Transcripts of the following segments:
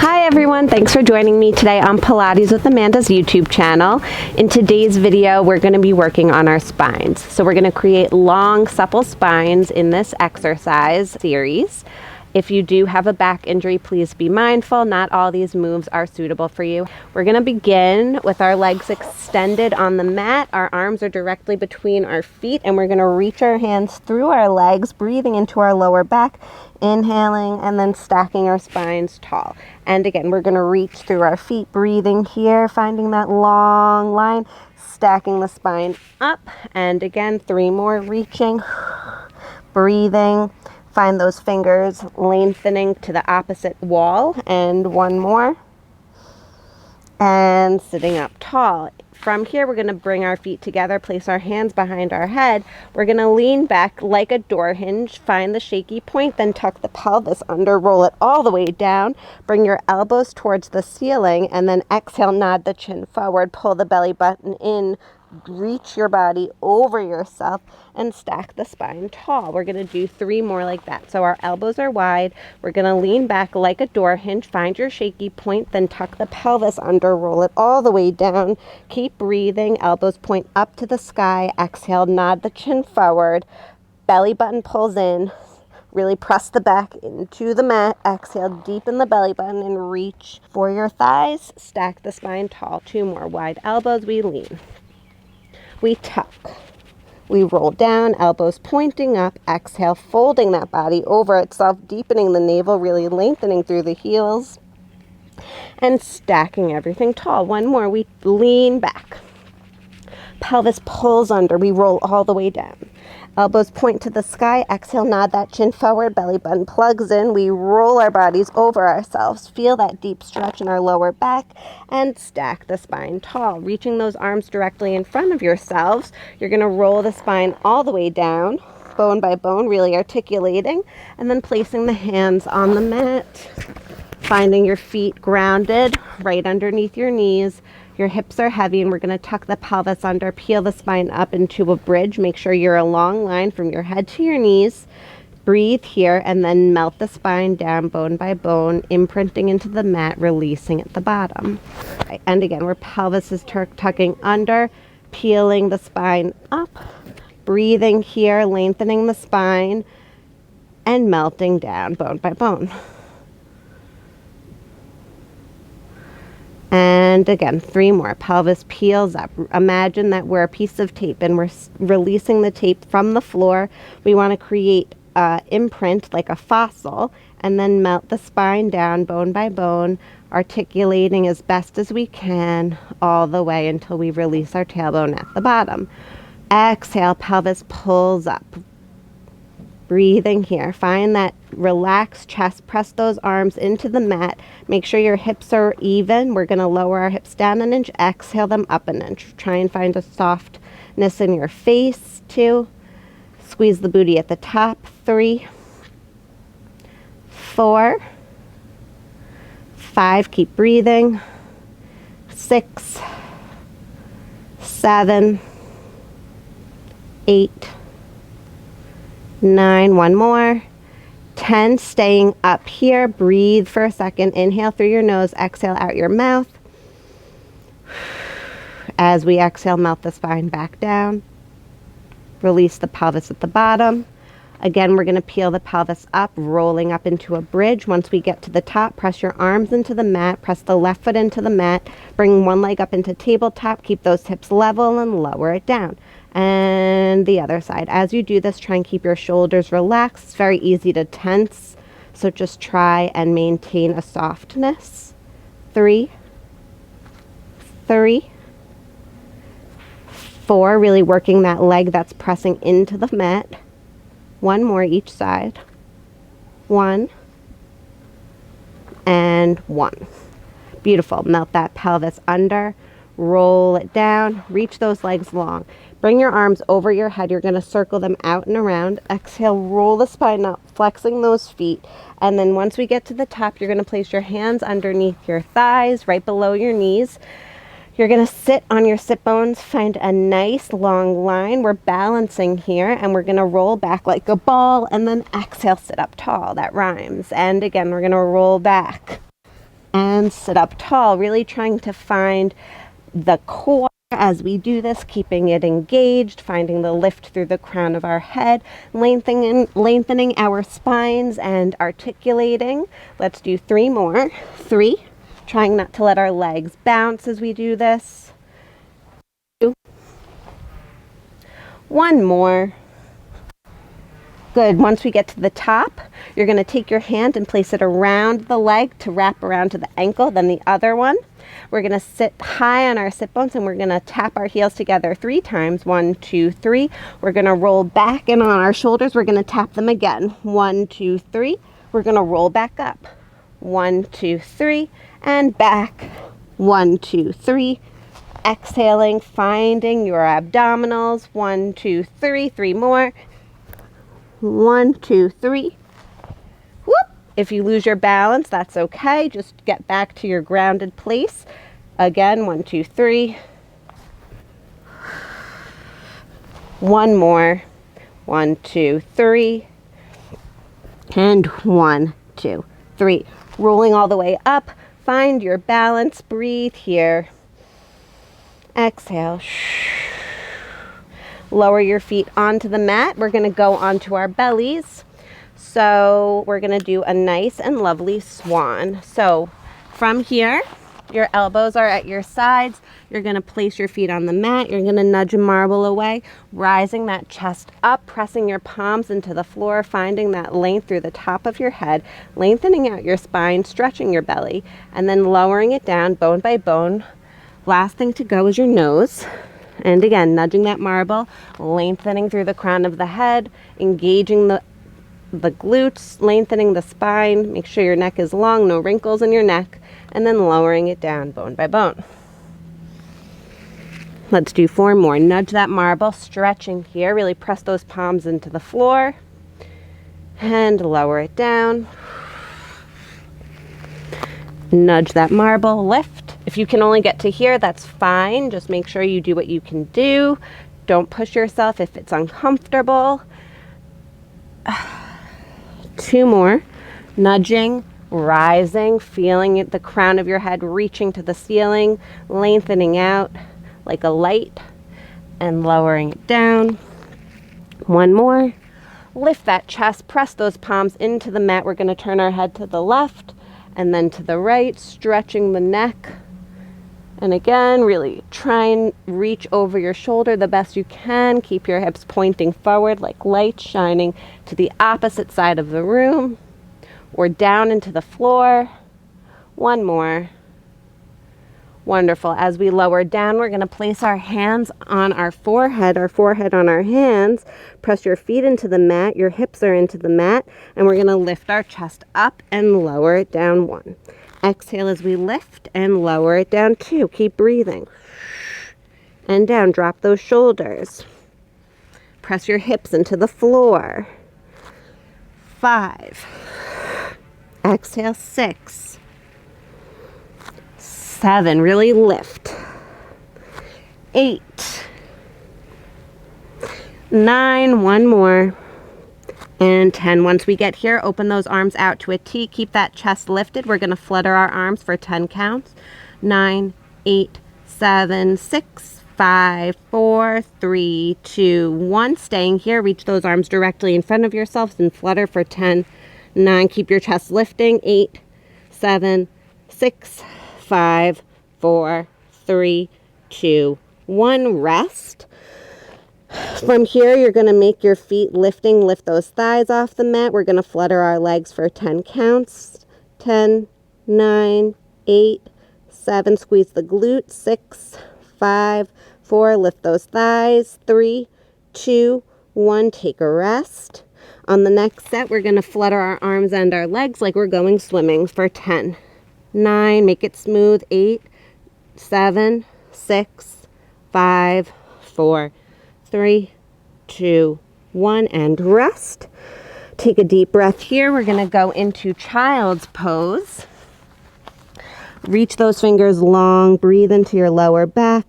Hi everyone, thanks for joining me today on Pilates with Amanda's YouTube channel. In today's video, we're going to be working on our spines. So we're going to create long, supple spines in this exercise series. If you do have a back injury, please be mindful. Not all these moves are suitable for you. We're going to begin with our legs extended on the mat. Our arms are directly between our feet, and we're going to reach our hands through our legs, breathing into our lower back, inhaling, and then stacking our spines tall. And again, we're going to reach through our feet, breathing here, finding that long line, stacking the spine up. And again, 3 more, reaching, breathing. Find those fingers lengthening to the opposite wall, and 1 more, and sitting up tall. From here, we're going to bring our feet together, place our hands behind our head. We're going to lean back like a door hinge, find the shaky point, then tuck the pelvis under, roll it all the way down, bring your elbows towards the ceiling, and then exhale, nod the chin forward, pull the belly button in, reach your body over yourself, and stack the spine tall. We're going to do 3 more like that. So our elbows are wide. We're going to lean back like a door hinge, find your shaky point, then tuck the pelvis under, roll it all the way down. Keep breathing. Elbows point up to the sky. Exhale, nod the chin forward. Belly button pulls in. Really press the back into the mat. Exhale, deepen the belly button and reach for your thighs. Stack the spine tall. 2 more. Wide elbows, we lean. We tuck, we roll down, elbows pointing up, exhale, folding that body over itself, deepening the navel, really lengthening through the heels, and stacking everything tall. 1 more, we lean back. Pelvis pulls under, we roll all the way down. Elbows point to the sky, exhale, nod that chin forward, belly button plugs in. We roll our bodies over ourselves, feel that deep stretch in our lower back, and stack the spine tall. Reaching those arms directly in front of yourselves, you're going to roll the spine all the way down, bone by bone, really articulating, and then placing the hands on the mat, finding your feet grounded right underneath your knees. Your hips are heavy, and we're going to tuck the pelvis under, peel the spine up into a bridge. Make sure you're a long line from your head to your knees. Breathe here, and then melt the spine down bone by bone, imprinting into the mat, releasing at the bottom. Right. And again, where pelvis is tucking under, peeling the spine up, breathing here, lengthening the spine, and melting down bone by bone. And again, 3 more. Pelvis peels up. Imagine that we're a piece of tape and we're releasing the tape from the floor. We want to create an imprint like a fossil, and then melt the spine down bone by bone, articulating as best as we can all the way until we release our tailbone at the bottom. Exhale, pelvis pulls up. Breathing here. Find that relaxed chest. Press those arms into the mat. Make sure your hips are even. We're going to lower our hips down 1 inch. Exhale them up 1 inch. Try and find a softness in your face. 2. Squeeze the booty at the top. 3. 4. 5. Keep breathing. 6. 7. 8. 9, 1 more, 10, staying up here. Breathe for a second. Inhale through your nose, exhale out your mouth. As we exhale, melt the spine back down. Release the pelvis at the bottom. Again, we're going to peel the pelvis up, rolling up into a bridge. Once we get to the top, press your arms into the mat, press the left foot into the mat, bring one leg up into tabletop, keep those hips level and lower it down. And the other side. As you do this, try and keep your shoulders relaxed. It's very easy to tense, so just try and maintain a softness. 3, 3, 4, really working that leg that's pressing into the mat. 1 more each side. 1 and 1. Beautiful. Melt that pelvis under, roll it down, reach those legs long. Bring your arms over your head. You're going to circle them out and around. Exhale, roll the spine up, flexing those feet. And then once we get to the top, you're going to place your hands underneath your thighs, right below your knees. You're going to sit on your sit bones, find a nice long line. We're balancing here, and we're going to roll back like a ball, and then exhale, sit up tall. That rhymes. And again, we're going to roll back. and sit up tall, really trying to find the core as we do this, keeping it engaged, finding the lift through the crown of our head, lengthening our spines and articulating. Let's do 3 more. 3, trying not to let our legs bounce as we do this. 2, 1 more. Good. Once we get to the top, you're going to take your hand and place it around the leg to wrap around to the ankle, then the other one. We're going to sit high on our sit bones and we're going to tap our heels together 3 times. 1, 2, 3. We're going to roll back, and on our shoulders, we're going to tap them again. 1, 2, 3. We're going to roll back up. 1, 2, 3. And back. 1, 2, 3. Exhaling, finding your abdominals. 1, 2, 3. 3 more. 1, 2, 3. Whoop. If you lose your balance, that's okay. Just get back to your grounded place. Again, 1, 2, 3. 1 more. 1, 2, 3. And 1, 2, 3. Rolling all the way up. Find your balance. Breathe here. Exhale. Lower your feet onto the mat. We're going to go onto our bellies. So we're going to do a nice and lovely swan. So from here, your elbows are at your sides. You're going to place your feet on the mat. You're going to nudge a marble away, rising that chest up, pressing your palms into the floor, finding that length through the top of your head, lengthening out your spine, stretching your belly, and then lowering it down bone by bone. Last thing to go is your nose. And again, nudging that marble, lengthening through the crown of the head, engaging the glutes, lengthening the spine. Make sure your neck is long, no wrinkles in your neck, and then lowering it down bone by bone. Let's do 4 more. Nudge that marble, stretching here. Really press those palms into the floor and lower it down. Nudge that marble, lift. If you can only get to here, that's fine. Just make sure you do what you can do. Don't push yourself if it's uncomfortable. 2 more. Nudging, rising, feeling it, the crown of your head reaching to the ceiling, lengthening out like a light, and lowering it down. 1 more. Lift that chest, press those palms into the mat. We're going to turn our head to the left and then to the right, stretching the neck. And again, really try and reach over your shoulder the best you can. Keep your hips pointing forward like lights shining to the opposite side of the room or down into the floor. 1 more. Wonderful. As we lower down, we're going to place our hands on our forehead on our hands. Press your feet into the mat. Your hips are into the mat. And we're going to lift our chest up and lower it down. 1. Exhale as we lift and lower it down. 2. Keep breathing. And down. Drop those shoulders. Press your hips into the floor. 5. Exhale. 6. 7, really lift. 8. 9, 1 more. And 10. Once we get here, open those arms out to a T. Keep that chest lifted. We're going to flutter our arms for 10 counts. 9, 8, 7, 6, 5, 4, 3, 2, 1. Staying here. Reach those arms directly in front of yourselves and flutter for 10, 9. Keep your chest lifting. 8, 7, 6, 5, 4, 3, 2, 1. Rest. From here, you're going to make your feet lifting. Lift those thighs off the mat. We're going to flutter our legs for 10 counts. 10, 9, 8, 7. Squeeze the glutes. 6, 5, 4. Lift those thighs. 3, 2, 1. Take a rest. On the next set, we're going to flutter our arms and our legs like we're going swimming for 10, 9. Make it smooth. 8, 7, 6, 5, 4, 3, 2, 1, and rest. Take a deep breath here. We're going to go into child's pose. Reach those fingers long. Breathe into your lower back.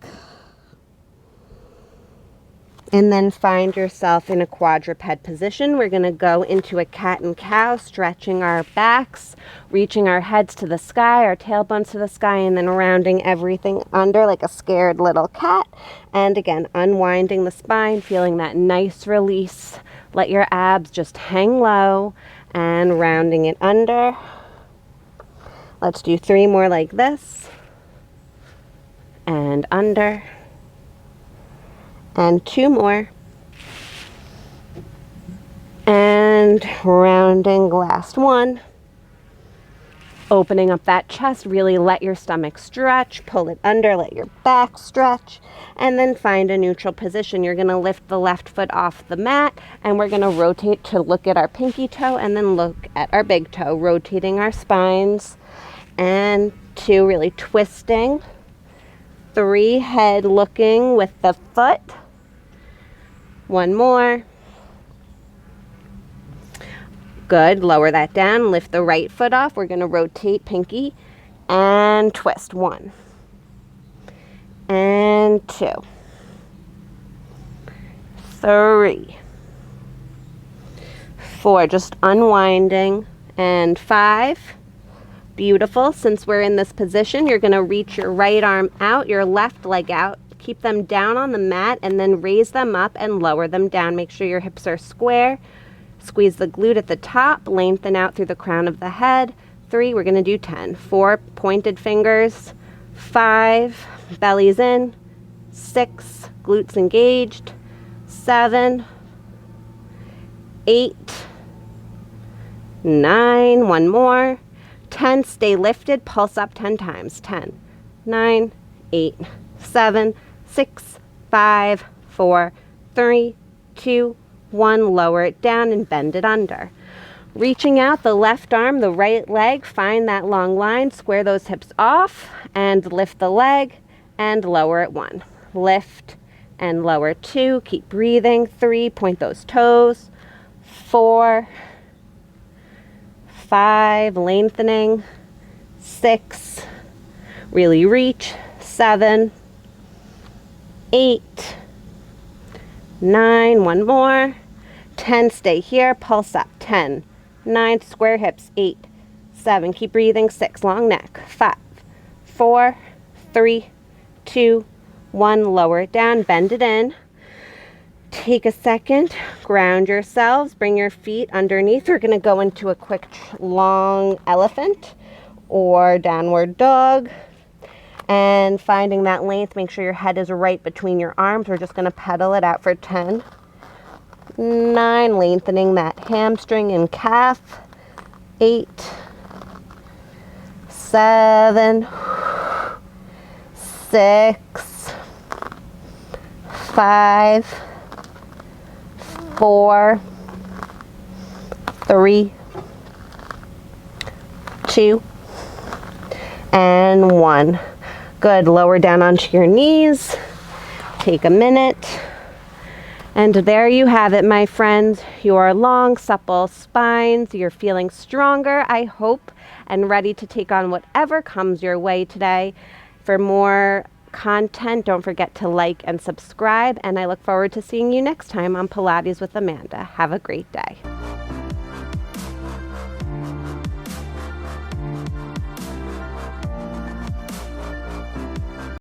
And then find yourself in a quadruped position. We're going to go into a cat and cow, stretching our backs, reaching our heads to the sky, our tailbones to the sky, and then rounding everything under like a scared little cat. And again, unwinding the spine, feeling that nice release. Let your abs just hang low and rounding it under. Let's do 3 more like this. And under. And 2 more. And rounding, last one. Opening up that chest, really let your stomach stretch, pull it under, let your back stretch, and then find a neutral position. You're gonna lift the left foot off the mat, and we're gonna rotate to look at our pinky toe and then look at our big toe, rotating our spines. And 2, really twisting. 3, head looking with the foot. 1 more. Good. Lower that down. Lift the right foot off. We're going to rotate pinky and twist. 1 and 2. 3. 4. Just unwinding. And 5. Beautiful. Since we're in this position, you're going to reach your right arm out, your left leg out. Keep them down on the mat and then raise them up and lower them down. Make sure your hips are square. Squeeze the glute at the top. Lengthen out through the crown of the head. 3, we're going to do 10. 4, pointed fingers. 5, bellies in. 6, glutes engaged. 7, 8, 9, 1 more. 10, stay lifted, pulse up 10 times. 10, 9, 8, 7, 6, 5, 4, 3, 2, 1. Lower it down and bend it under. Reaching out the left arm, the right leg, find that long line, square those hips off, and lift the leg and lower it. 1. Lift and lower. 2, keep breathing. 3, point those toes. 4, 5, lengthening. 6, really reach. 7, 8, 9, 1 more. 10, stay here, pulse up. 10, 9, square hips. 8, 7, keep breathing. 6, long neck. 5, 4, 3, 2, 1, lower it down, bend it in. Take a second, ground yourselves, bring your feet underneath. We're going to go into a quick long elephant or downward dog. And finding that length, make sure your head is right between your arms. We're just going to pedal it out for 10, 9, lengthening that hamstring and calf. 8, 7, 6, 5, 4, 3, 2, and 1. Good. Lower down onto your knees. Take a minute. And there you have it, my friends. Your long, supple spines. You're feeling stronger, I hope, and ready to take on whatever comes your way today. For more content, don't forget to like and subscribe, and I look forward to seeing you next time on Pilates with Amanda. Have a great day.